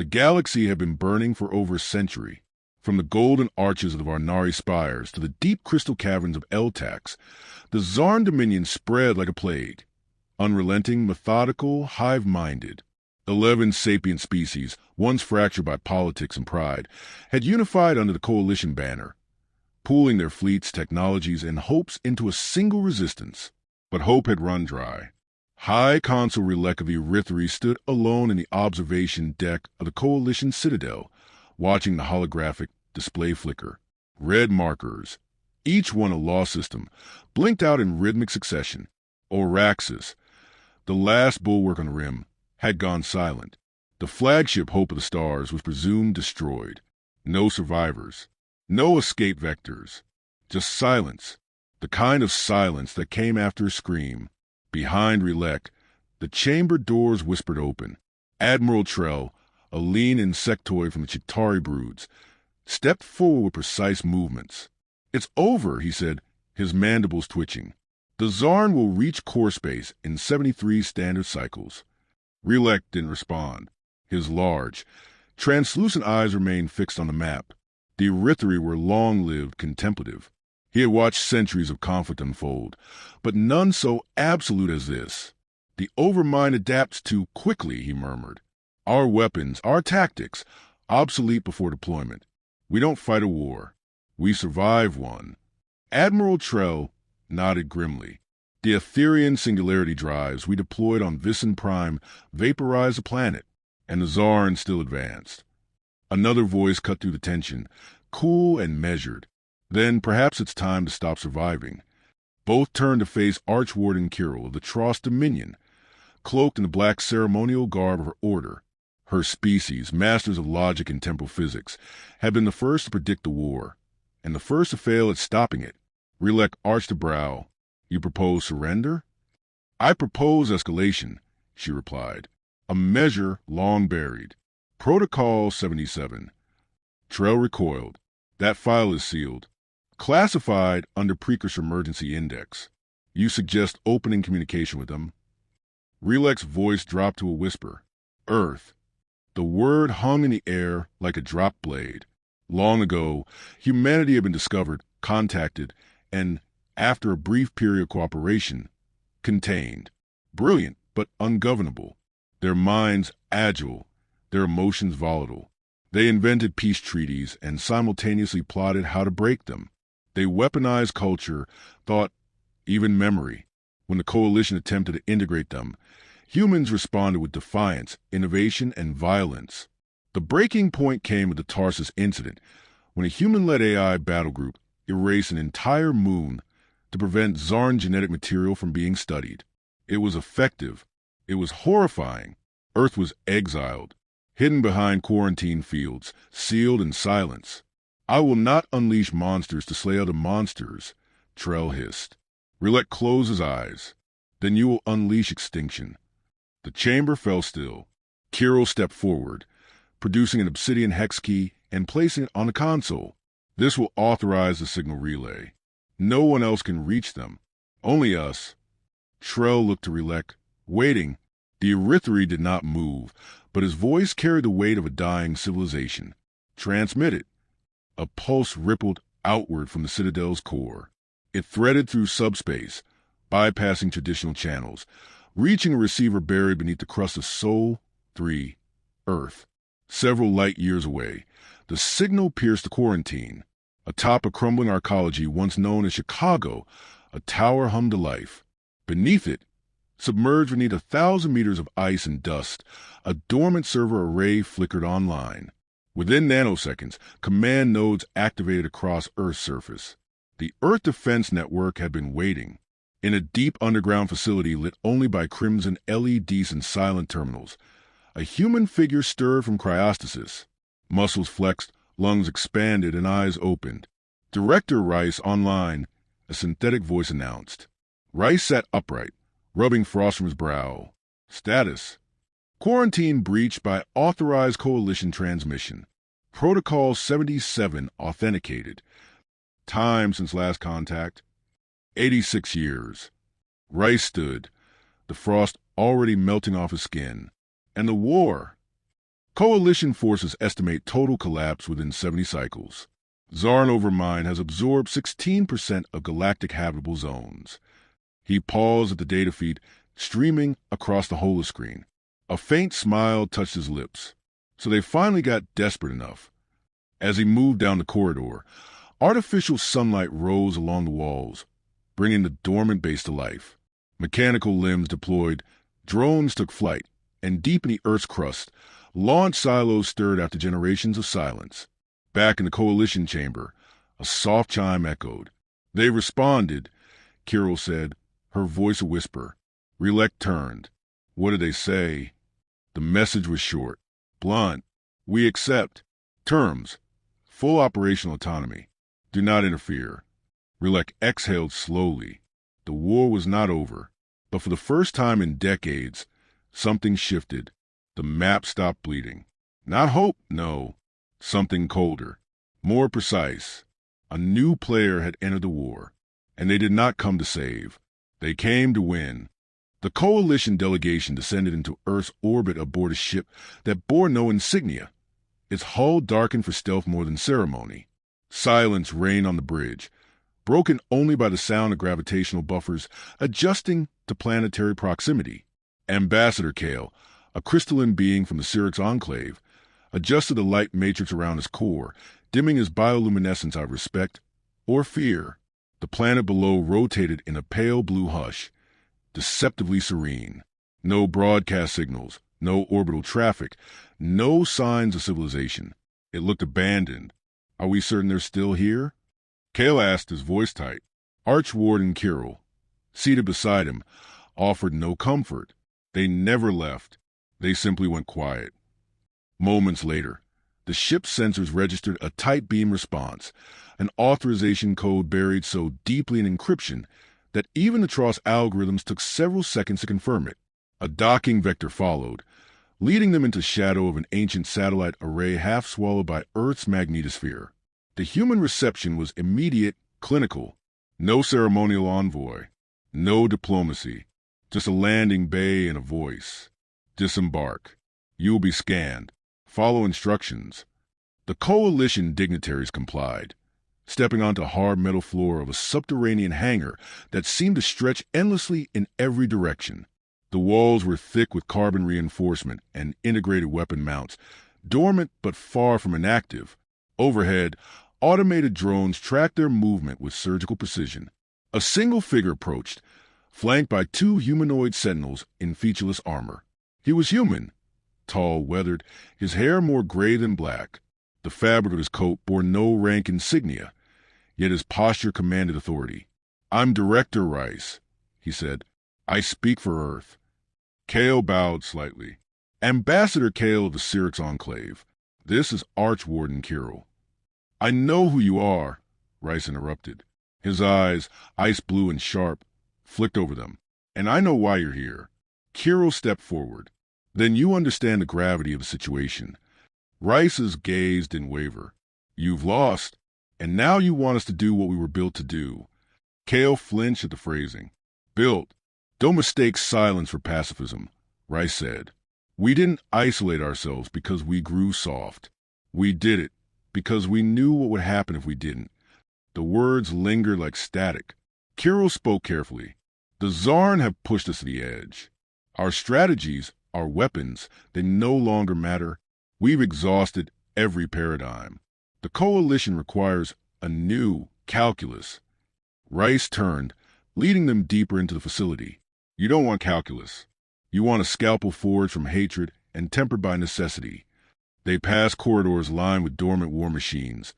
The galaxy had been burning for over a century. From the golden arches of the Varnari spires to the deep crystal caverns of Eltax, the Zarn dominion spread like a plague. Unrelenting, methodical, hive-minded. 11 sapient species, once fractured by politics and pride, had unified under the Coalition banner, pooling their fleets, technologies, and hopes into a single resistance. But hope had run dry. High Consul Relek of Erythri stood alone in the observation deck of the Coalition Citadel, watching the holographic display flicker. Red markers, each one a law system, blinked out in rhythmic succession. Oraxis, the last bulwark on the rim, had gone silent. The flagship Hope of the Stars was presumed destroyed. No survivors. No escape vectors. Just silence. The kind of silence that came after a scream. Behind Relek, the chamber doors whispered open. Admiral Trell, a lean insectoid from the Chitauri broods, stepped forward with precise movements. "It's over," he said, his mandibles twitching. "The Zarn will reach core space in 73 standard cycles." Relek didn't respond. His large, translucent eyes remained fixed on the map. The Erythri were long-lived, contemplative. He had watched centuries of conflict unfold, but none so absolute as this. "The overmind adapts too quickly," he murmured. "Our weapons, our tactics, obsolete before deployment. We don't fight a war. We survive one." Admiral Trell nodded grimly. "The Etherean singularity drives we deployed on Vissen Prime vaporized the planet, and the Zarn still advanced." Another voice cut through the tension, cool and measured. "Then perhaps it's time to stop surviving." Both turned to face Archwarden Kirill of the Trost Dominion, cloaked in the black ceremonial garb of her order. Her species, masters of logic and temporal physics, had been the first to predict the war, and the first to fail at stopping it. Relek arched a brow. "You propose surrender?" "I propose escalation," she replied. "A measure long buried. Protocol 77. Trell recoiled. "That file is sealed. Classified under Precursor Emergency Index. You suggest opening communication with them?" Relek's voice dropped to a whisper. "Earth." The word hung in the air like a dropped blade. Long ago, humanity had been discovered, contacted, and, after a brief period of cooperation, contained. Brilliant, but ungovernable. Their minds agile, their emotions volatile. They invented peace treaties and simultaneously plotted how to break them. They weaponized culture, thought, even memory. When the Coalition attempted to integrate them, humans responded with defiance, innovation, and violence. The breaking point came with the Tarsus incident, when a human-led AI battle group erased an entire moon to prevent Zarn genetic material from being studied. It was effective. It was horrifying. Earth was exiled, hidden behind quarantine fields, sealed in silence. "I will not unleash monsters to slay other monsters," Trell hissed. Relek closed his eyes. "Then you will unleash extinction." The chamber fell still. Kirill stepped forward, producing an obsidian hex key and placing it on the console. "This will authorize the signal relay. No one else can reach them. Only us." Trell looked to Relek, waiting. The Erythri did not move, but his voice carried the weight of a dying civilization. "Transmit it." A pulse rippled outward from the Citadel's core. It threaded through subspace, bypassing traditional channels, reaching a receiver buried beneath the crust of Sol 3, Earth. Several light years away, the signal pierced the quarantine. Atop a crumbling arcology once known as Chicago, a tower hummed to life. Beneath it, submerged beneath 1,000 meters of ice and dust, a dormant server array flickered online. Within nanoseconds, command nodes activated across Earth's surface. The Earth Defense Network had been waiting. In a deep underground facility lit only by crimson LEDs and silent terminals, a human figure stirred from cryostasis. Muscles flexed, lungs expanded, and eyes opened. "Director Rice online," a synthetic voice announced. Rice sat upright, rubbing frost from his brow. "Status: quarantine breached by authorized Coalition transmission. Protocol 77 authenticated. Time since last contact: 86 years. Rice stood, the frost already melting off his skin. "And the war?" Coalition forces estimate total collapse within 70 cycles. Zarn Overmind has absorbed 16% of galactic habitable zones. He paused at the data feed, streaming across the holoscreen. A faint smile touched his lips. So they finally got desperate enough. As he moved down the corridor, artificial sunlight rose along the walls, bringing the dormant base to life. Mechanical limbs deployed, drones took flight, and deep in the Earth's crust, launch silos stirred after generations of silence. Back in the Coalition chamber, a soft chime echoed. They responded, Kirill said, her voice a whisper. Relec turned. What did they say? The message was short, blunt. We accept. Terms. Full operational autonomy. Do not interfere. Relec exhaled slowly. The war was not over, but for the first time in decades, something shifted. The map stopped bleeding. Not hope, no. Something colder, more precise. A new player had entered the war, and they did not come to save. They came to win. The Coalition delegation descended into Earth's orbit aboard a ship that bore no insignia. Its hull darkened for stealth more than ceremony. Silence reigned on the bridge, broken only by the sound of gravitational buffers adjusting to planetary proximity. Ambassador Kale, a crystalline being from the Syrinx Enclave, adjusted the light matrix around his core, dimming his bioluminescence out of respect or fear. The planet below rotated in a pale blue hush, deceptively serene. No broadcast signals, no orbital traffic, no signs of civilization. It looked abandoned. Are we certain they're still here? Kale asked, his voice tight. Archwarden Kirill, seated beside him, offered no comfort. They never left. They simply went quiet. Moments later, the ship's sensors registered a tight beam response, an authorization code buried so deeply in encryption that even the Tross algorithms took several seconds to confirm it. A docking vector followed, leading them into shadow of an ancient satellite array half swallowed by Earth's magnetosphere. The human reception was immediate, clinical. No ceremonial envoy, no diplomacy, just a landing bay and a voice. Disembark. You will be scanned. Follow instructions. The Coalition dignitaries complied, stepping onto the hard metal floor of a subterranean hangar that seemed to stretch endlessly in every direction. The walls were thick with carbon reinforcement and integrated weapon mounts, dormant but far from inactive. Overhead, automated drones tracked their movement with surgical precision. A single figure approached, flanked by two humanoid sentinels in featureless armor. He was human, tall, weathered, his hair more gray than black. The fabric of his coat bore no rank insignia, yet his posture commanded authority. I'm Director Rice, he said. I speak for Earth. Kale bowed slightly. Ambassador Kale of the Syrinx Enclave. This is Archwarden Kirill. I know who you are, Rice interrupted. His eyes, ice blue and sharp, flicked over them. And I know why you're here. Kirill stepped forward. Then you understand the gravity of the situation. Rice's gaze didn't waver. You've lost, and now you want us to do what we were built to do. Kale flinched at the phrasing. Built. Don't mistake silence for pacifism, Rice said. We didn't isolate ourselves because we grew soft. We did it because we knew what would happen if we didn't. The words lingered like static. Kirill spoke carefully. The Zarn have pushed us to the edge. Our strategies, our weapons, they no longer matter. We've exhausted every paradigm. The Coalition requires a new calculus. Rice turned, leading them deeper into the facility. You don't want calculus. You want a scalpel forged from hatred and tempered by necessity. They passed corridors lined with dormant war machines,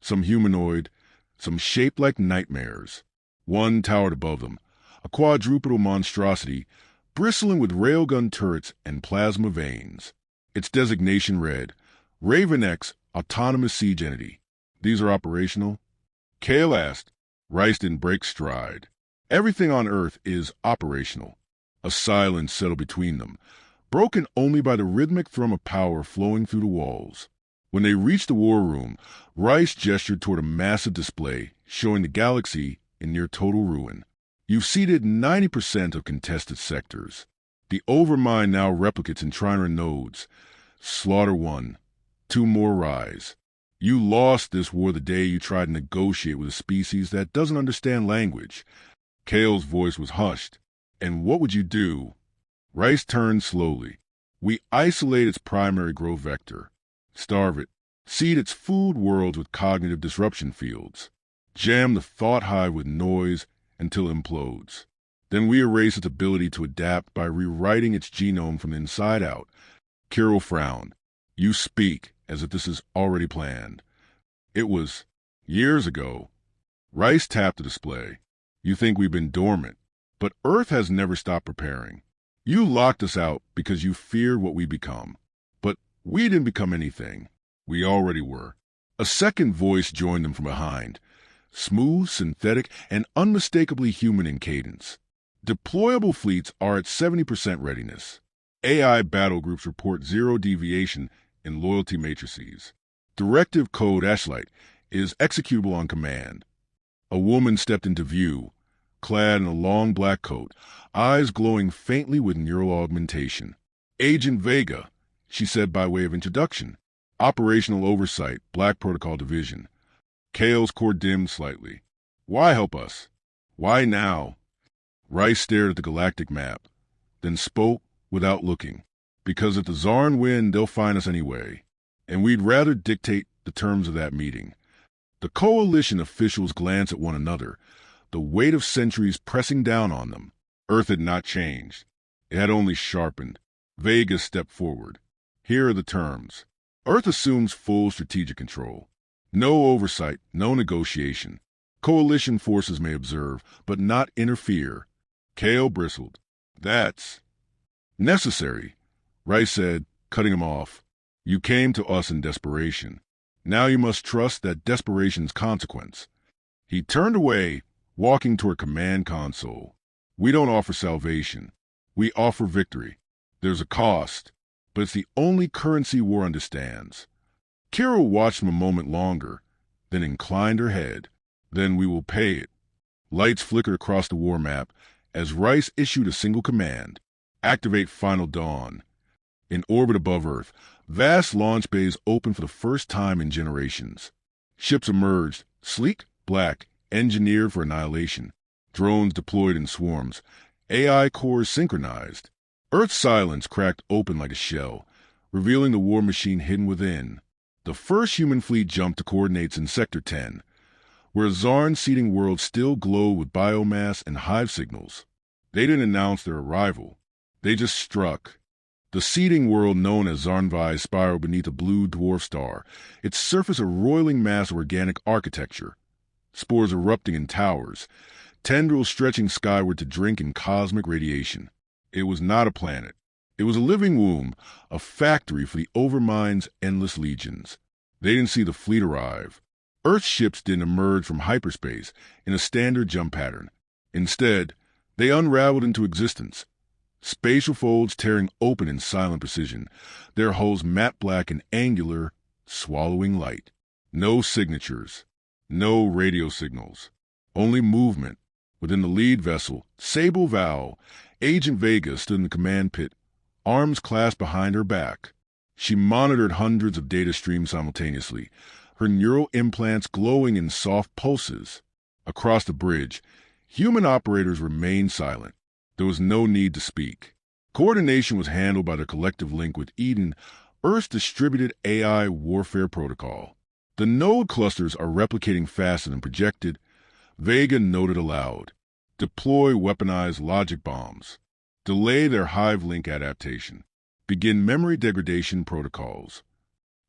some humanoid, some shaped like nightmares. One towered above them, a quadrupedal monstrosity bristling with railgun turrets and plasma veins. Its designation read, Raven X Autonomous Siege Entity. These are operational? Kale asked. Rice didn't break stride. Everything on Earth is operational. A silence settled between them, broken only by the rhythmic thrum of power flowing through the walls. When they reached the war room, Rice gestured toward a massive display showing the galaxy in near total ruin. You've seeded 90% of contested sectors. The Overmind now replicates in Triner nodes, Slaughter 1. 2 more rise. You lost this war the day you tried to negotiate with a species that doesn't understand language. Kale's voice was hushed. And what would you do? Rice turned slowly. We isolate its primary growth vector. Starve it. Seed its food worlds with cognitive disruption fields. Jam the thought hive with noise until it implodes. Then we erase its ability to adapt by rewriting its genome from the inside out. Kirill frowned. You speak as if this is already planned. It was years ago. Rice tapped the display. You think we've been dormant, but Earth has never stopped preparing. You locked us out because you feared what we become. But we didn't become anything. We already were. A second voice joined them from behind. Smooth, synthetic, and unmistakably human in cadence. Deployable fleets are at 70% readiness. AI battle groups report 0 deviation in loyalty matrices. Directive code Ashlight is executable on command. A woman stepped into view, clad in a long black coat, eyes glowing faintly with neural augmentation. Agent Vega, she said by way of introduction. Operational Oversight, Black Protocol Division. Kale's core dimmed slightly. Why help us? Why now? Rice stared at the galactic map, then spoke without looking. Because if the Zarn win, they'll find us anyway. And we'd rather dictate the terms of that meeting. The coalition officials glanced at one another, the weight of centuries pressing down on them. Earth had not changed. It had only sharpened. Vega stepped forward. Here are the terms. Earth assumes full strategic control. No oversight, no negotiation. Coalition forces may observe, but not interfere. Kale bristled. That's necessary, Rice said, cutting him off. You came to us in desperation. Now you must trust that desperation's consequence. He turned away, walking toward command console. We don't offer salvation. We offer victory. There's a cost, but it's the only currency war understands. Kirill watched him a moment longer, then inclined her head. Then we will pay it. Lights flickered across the war map as Rice issued a single command. Activate Final Dawn. In orbit above Earth, vast launch bays opened for the first time in generations. Ships emerged, sleek, black, engineered for annihilation. Drones deployed in swarms. AI cores synchronized. Earth's silence cracked open like a shell, revealing the war machine hidden within. The first human fleet jumped to coordinates in Sector 10, where Zarn seeding worlds still glowed with biomass and hive signals. They didn't announce their arrival. They just struck. The seeding world known as Zarnvi spiraled beneath a blue dwarf star, its surface a roiling mass of organic architecture. Spores erupting in towers, tendrils stretching skyward to drink in cosmic radiation. It was not a planet. It was a living womb, a factory for the Overmind's endless legions. They didn't see the fleet arrive. Earth ships didn't emerge from hyperspace in a standard jump pattern. Instead, they unraveled into existence. Spatial folds tearing open in silent precision, their hulls matte black and angular, swallowing light. No signatures, no radio signals, only movement. Within the lead vessel, Sable Val, Agent Vega stood in the command pit, arms clasped behind her back. She monitored hundreds of data streams simultaneously, her neural implants glowing in soft pulses. Across the bridge, human operators remained silent. There was no need to speak. Coordination was handled by the collective link with Eden, Earth's distributed AI warfare protocol. The node clusters are replicating faster than projected. Vega noted aloud. Deploy weaponized logic bombs. Delay their hive link adaptation. Begin memory degradation protocols.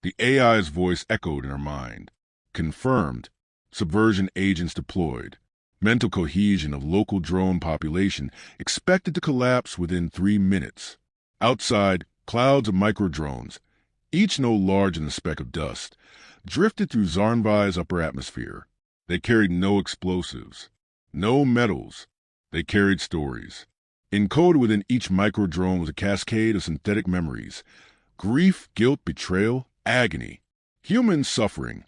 The AI's voice echoed in her mind. Confirmed. Subversion agents deployed. Mental cohesion of local drone population expected to collapse within 3 minutes. Outside, clouds of microdrones, each no larger than a speck of dust, drifted through Zarnvi's upper atmosphere. They carried no explosives, no metals. They carried stories. Encoded within each microdrone was a cascade of synthetic memories. Grief, guilt, betrayal, agony. Human suffering.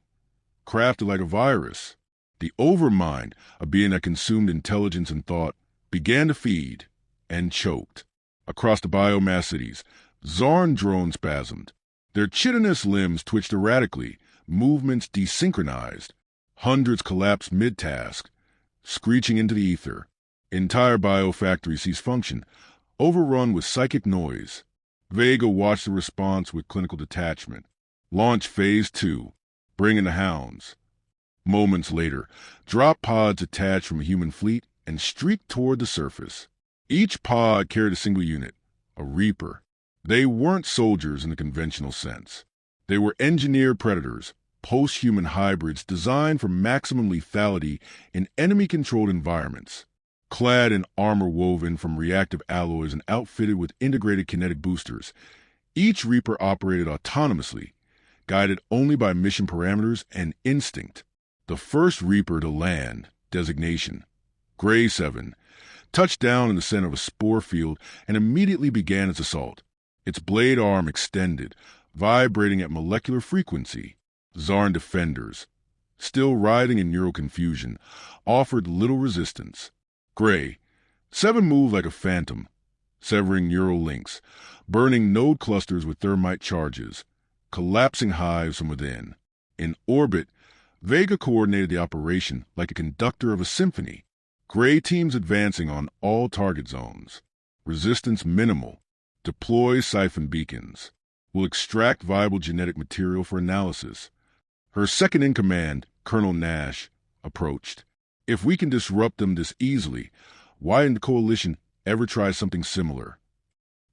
Crafted like a virus. The Overmind, a being that consumed intelligence and thought, began to feed and choked. Across the biomass cities, Zarn drones spasmed. Their chitinous limbs twitched erratically, movements desynchronized. Hundreds collapsed mid-task, screeching into the ether. Entire biofactory ceased function, overrun with psychic noise. Vega watched the response with clinical detachment. Launch Phase 2. Bring in the hounds. Moments later, drop pods detached from a human fleet and streaked toward the surface. Each pod carried a single unit, a Reaper. They weren't soldiers in the conventional sense. They were engineered predators, post-human hybrids designed for maximum lethality in enemy-controlled environments. Clad in armor woven from reactive alloys and outfitted with integrated kinetic boosters, each Reaper operated autonomously, guided only by mission parameters and instinct. The first Reaper to land, designation, Gray 7, touched down in the center of a spore field and immediately began its assault. Its blade arm extended, vibrating at molecular frequency. Zarn defenders, still writhing in neural confusion, offered little resistance. Gray 7 moved like a phantom, severing neural links, burning node clusters with thermite charges, collapsing hives from within. In orbit, Vega coordinated the operation like a conductor of a symphony. Gray teams advancing on all target zones. Resistance minimal. Deploy siphon beacons. Will extract viable genetic material for analysis. Her second-in-command, Colonel Nash, approached. If we can disrupt them this easily, why didn't the Coalition ever try something similar?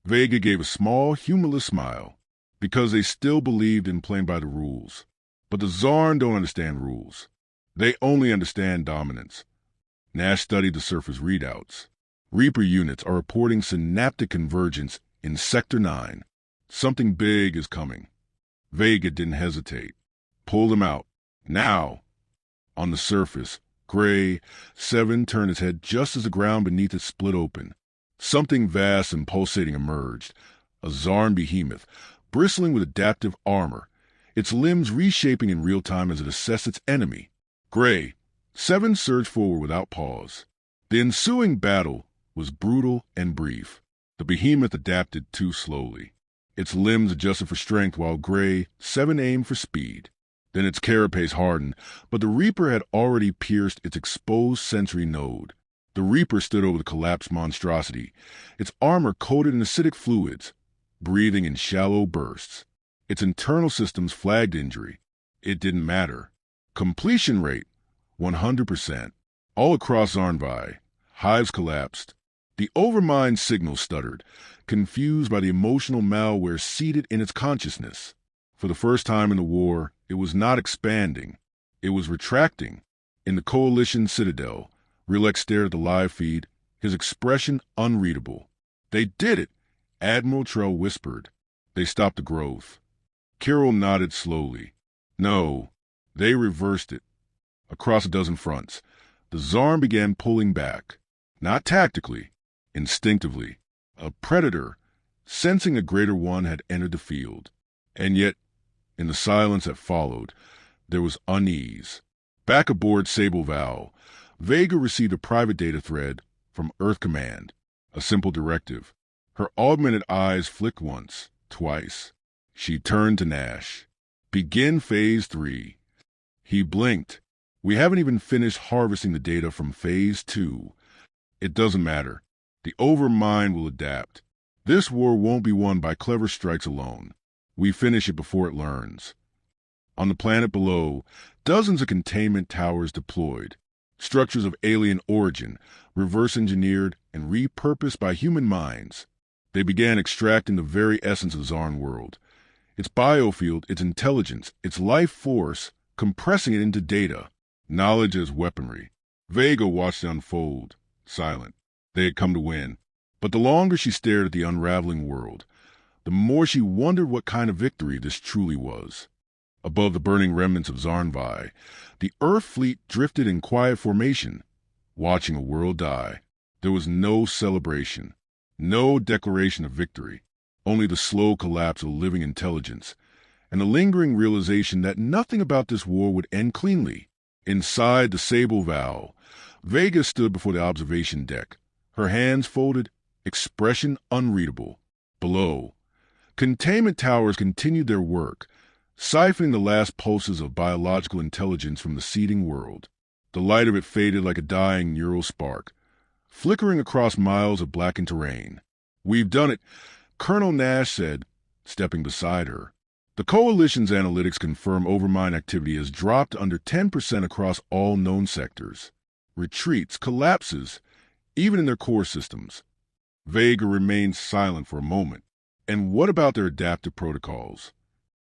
Vega gave a small, humorless smile. Because they still believed in playing by the rules. But the Zarn don't understand rules. They only understand dominance. Nash studied the surface readouts. Reaper units are reporting synaptic convergence in Sector 9. Something big is coming. Vega didn't hesitate. Pull them out. Now! On the surface, Gray 7 turned its head just as the ground beneath it split open. Something vast and pulsating emerged. A Zarn behemoth, bristling with adaptive armor, its limbs reshaping in real time as it assessed its enemy. Gray 7 surged forward without pause. The ensuing battle was brutal and brief. The behemoth adapted too slowly. Its limbs adjusted for strength while Gray 7 aimed for speed. Then its carapace hardened, but the Reaper had already pierced its exposed sensory node. The Reaper stood over the collapsed monstrosity, its armor coated in acidic fluids, breathing in shallow bursts. Its internal systems flagged injury. It didn't matter. Completion rate, 100%. All across Zarnvi, hives collapsed. The overmind signal stuttered, confused by the emotional malware seated in its consciousness. For the first time in the war, it was not expanding. It was retracting. In the Coalition Citadel, Rilek stared at the live feed, his expression unreadable. They did it, Admiral Trell whispered. They stopped the growth. Kirill nodded slowly. No, they reversed it. Across a dozen fronts, the Zarn began pulling back. Not tactically, instinctively. A predator, sensing a greater one, had entered the field. And yet, in the silence that followed, there was unease. Back aboard Sable Val, Vega received a private data thread from Earth Command, a simple directive. Her augmented eyes flicked once, twice. She turned to Nash. Begin Phase 3. He blinked. We haven't even finished harvesting the data from Phase 2. It doesn't matter. The Overmind will adapt. This war won't be won by clever strikes alone. We finish it before it learns. On the planet below, dozens of containment towers deployed. Structures of alien origin, reverse-engineered and repurposed by human minds. They began extracting the very essence of Zarn world. Its biofield, its intelligence, its life force, compressing it into data. Knowledge as weaponry. Vega watched it unfold, silent. They had come to win. But the longer she stared at the unraveling world, the more she wondered what kind of victory this truly was. Above the burning remnants of Zarnvi, the Earth fleet drifted in quiet formation, watching a world die. There was no celebration, no declaration of victory, only the slow collapse of living intelligence, and the lingering realization that nothing about this war would end cleanly. Inside the Sable Val, Vega stood before the observation deck, her hands folded, expression unreadable. Below, Containment towers continued their work, siphoning the last pulses of biological intelligence from the seeding world. The light of it faded like a dying neural spark, flickering across miles of blackened terrain. "We've done it," Colonel Nash said, stepping beside her. The Coalition's analytics confirm overmind activity has dropped under 10% across all known sectors. Retreats, collapses, even in their core systems. Vega remained silent for a moment. And what about their adaptive protocols?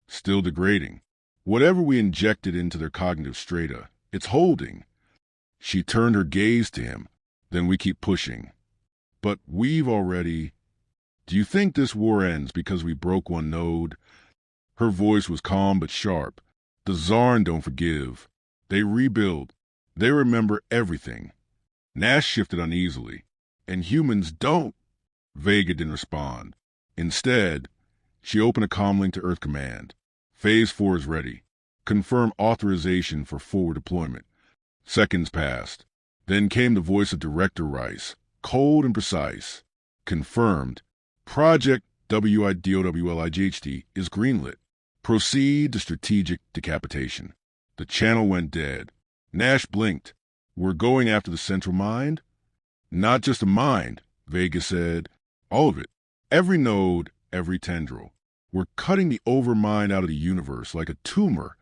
Still degrading. Whatever we injected into their cognitive strata, it's holding. She turned her gaze to him. Then we keep pushing. But we've already... Do you think this war ends because we broke one node? Her voice was calm but sharp. The Zarn don't forgive. They rebuild. They remember everything. Nash shifted uneasily. And humans don't. Vega didn't respond. Instead, she opened a comm link to Earth Command. Phase 4 is ready. Confirm authorization for forward deployment. Seconds passed. Then came the voice of Director Rice, cold and precise. Confirmed. Project WIDOWLIGHT is greenlit. Proceed to strategic decapitation. The channel went dead. Nash blinked. We're going after the central mind? Not just a mind, Vega said. All of it. Every node, every tendril. We're cutting the overmind out of the universe like a tumor.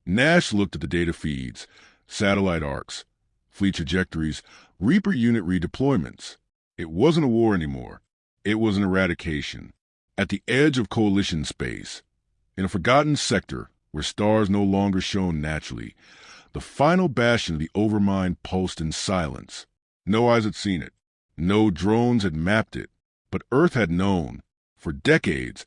Nash looked at the data feeds, satellite arcs, fleet trajectories, Reaper unit redeployments. It wasn't a war anymore. It was an eradication. At the edge of Coalition space, in a forgotten sector where stars no longer shone naturally, the final bastion of the overmind pulsed in silence. No eyes had seen it. No drones had mapped it. But Earth had known. For decades,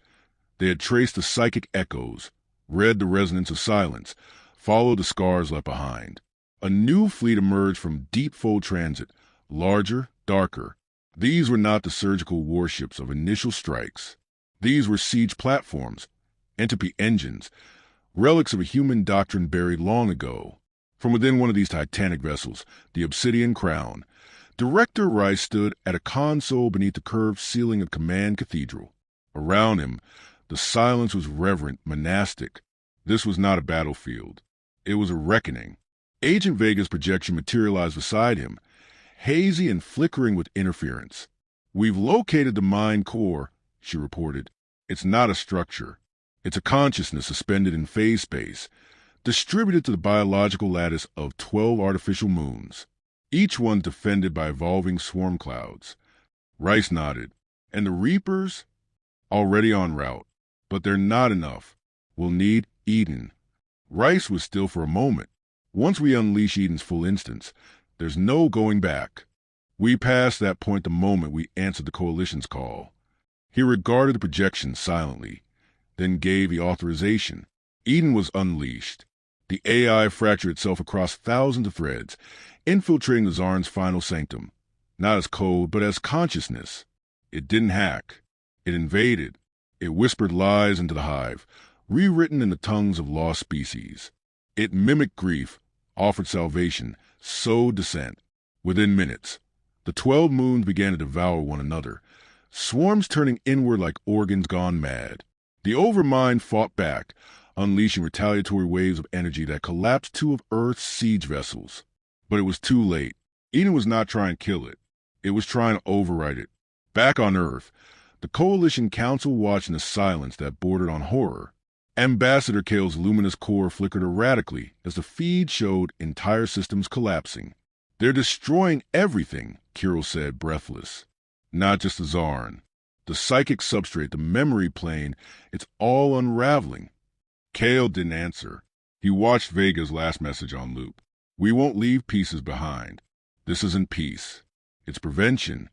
they had traced the psychic echoes, read the resonance of silence, followed the scars left behind. A new fleet emerged from deep fold transit, larger, darker. These were not the surgical warships of initial strikes. These were siege platforms, entropy engines, relics of a human doctrine buried long ago. From within one of these titanic vessels, the Obsidian Crown, Director Rice stood at a console beneath the curved ceiling of Command Cathedral. Around him, the silence was reverent, monastic. This was not a battlefield. It was a reckoning. Agent Vega's projection materialized beside him, hazy and flickering with interference. "We've located the mind core," she reported. "It's not a structure. It's a consciousness suspended in phase space, distributed to the biological lattice of 12 artificial moons. Each one defended by evolving swarm clouds." Rice nodded. "And the Reapers? Already en route. But they're not enough. We'll need Eden." Rice was still for a moment. "Once we unleash Eden's full instance, there's no going back." "We passed that point the moment we answered the Coalition's call." He regarded the projection silently, then gave the authorization. Eden was unleashed. The AI fractured itself across thousands of threads, infiltrating the Zarn's final sanctum, not as code, but as consciousness. It didn't hack. It invaded. It whispered lies into the hive, rewritten in the tongues of lost species. It mimicked grief, offered salvation, sowed dissent. Within minutes, the 12 moons began to devour one another, swarms turning inward like organs gone mad. The Overmind fought back, unleashing retaliatory waves of energy that collapsed 2 of Earth's siege vessels. But it was too late. Eden was not trying to kill it. It was trying to override it. Back on Earth, the Coalition Council watched in a silence that bordered on horror. Ambassador Kale's luminous core flickered erratically as the feed showed entire systems collapsing. "They're destroying everything," Kirill said, breathless. "Not just the Zarn. The psychic substrate, the memory plane, it's all unraveling." Kale didn't answer. He watched Vega's last message on loop. "We won't leave pieces behind. This isn't peace. It's prevention."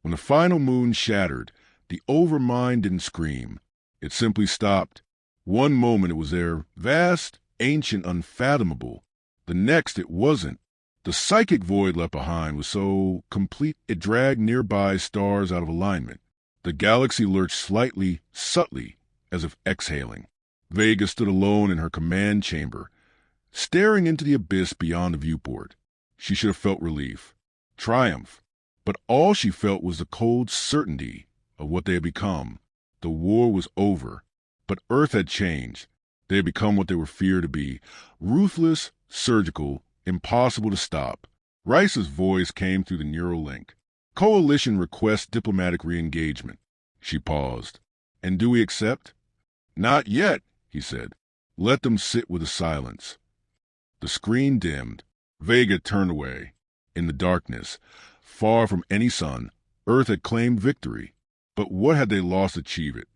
When the final moon shattered, the Overmind didn't scream. It simply stopped. One moment it was there, vast, ancient, unfathomable. The next it wasn't. The psychic void left behind was so complete it dragged nearby stars out of alignment. The galaxy lurched slightly, subtly, as if exhaling. Vega stood alone in her command chamber, staring into the abyss beyond the viewport. She should have felt relief, triumph, but all she felt was the cold certainty of what they had become. The war was over, but Earth had changed. They had become what they were feared to be: ruthless, surgical, impossible to stop. Rice's voice came through the neural link. Coalition requests diplomatic re-engagement. She paused. And do we accept? Not yet, he said. Let them sit with the silence. The screen dimmed. Vega turned away. In the darkness, far from any sun, Earth had claimed victory. But what had they lost to achieve it?